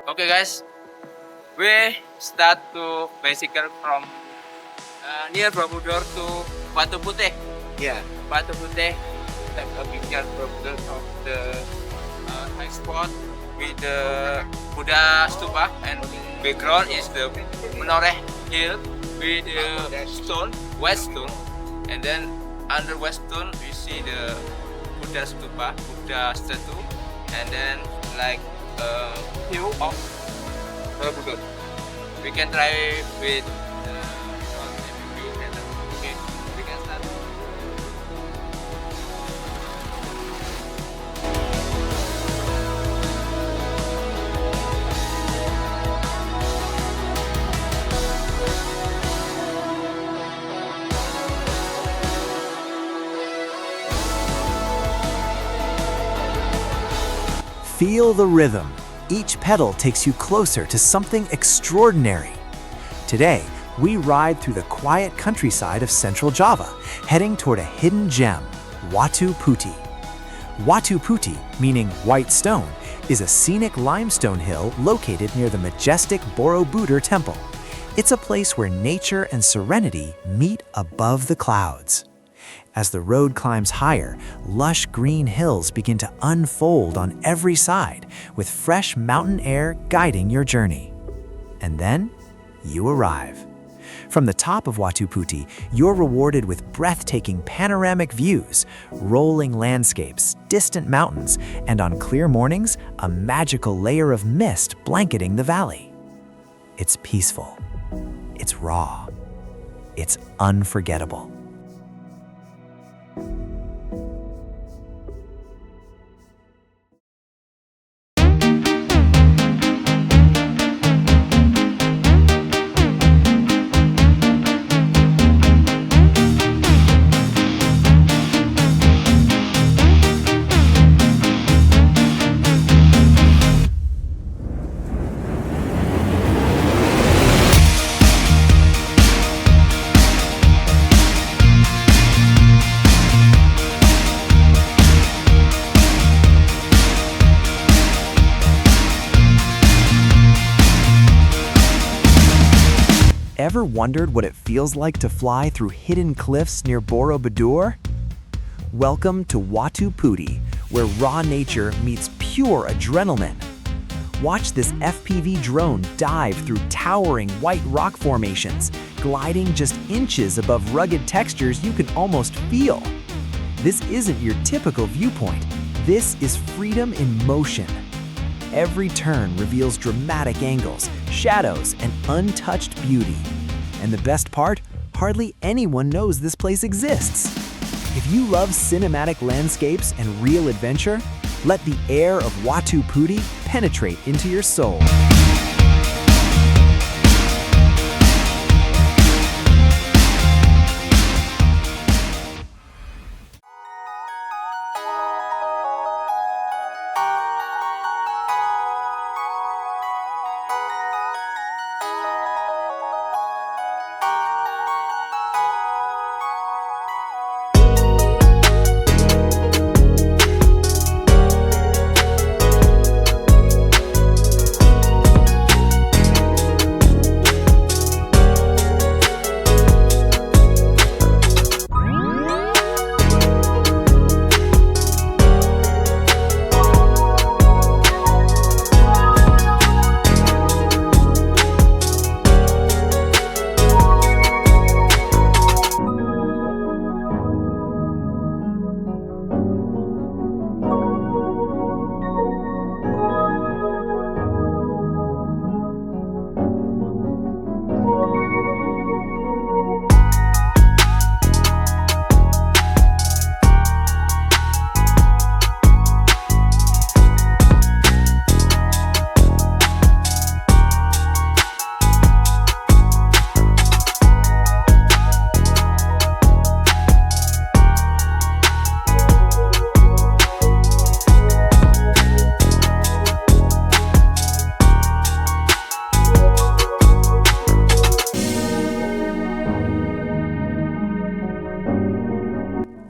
Okay, guys, we start to basically from near Borobudur to Watu Putih. Yeah. Watu Putih, take a picture Borobudur of the high spot with the Buddha stupa, and background is the Menoreh Hill with the stone, white stone, and then under white stone we see the Buddha stupa, Buddha statue, and then like a view of Borobudur. We can try with okay, we can start. Feel the rhythm. Each pedal takes you closer to something extraordinary. Today, we ride through the quiet countryside of central Java, heading toward a hidden gem, Watu Putih. Watu Putih, meaning white stone, is a scenic limestone hill located near the majestic Borobudur Temple. It's a place where nature and serenity meet above the clouds. As the road climbs higher, lush green hills begin to unfold on every side, with fresh mountain air guiding your journey. And then, you arrive. From the top of Watu Putih, you're rewarded with breathtaking panoramic views, rolling landscapes, distant mountains, and on clear mornings, a magical layer of mist blanketing the valley. It's peaceful. It's raw. It's unforgettable. Ever wondered what it feels like to fly through hidden cliffs near Borobudur? Welcome to Watu Putih, where raw nature meets pure adrenaline. Watch this FPV drone dive through towering white rock formations, gliding just inches above rugged textures you can almost feel. This isn't your typical viewpoint. This is freedom in motion. Every turn reveals dramatic angles, shadows, and untouched beauty. And the best part, hardly anyone knows this place exists. If you love cinematic landscapes and real adventure, let the air of Watu Putih penetrate into your soul.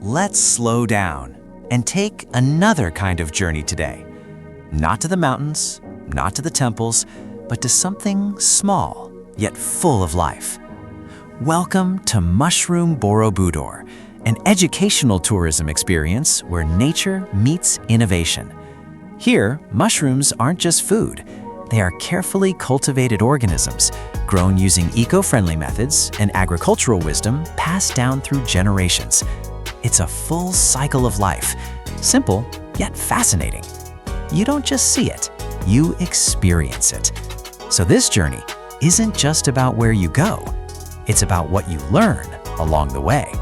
Let's slow down and take another kind of journey today. Not to the mountains, not to the temples, but to something small, yet full of life. Welcome to Mushroom Borobudur, an educational tourism experience where nature meets innovation. Here, mushrooms aren't just food. They are carefully cultivated organisms, grown using eco-friendly methods and agricultural wisdom passed down through generations. It's a full cycle of life, simple yet fascinating. You don't just see it, you experience it. So this journey isn't just about where you go, it's about what you learn along the way.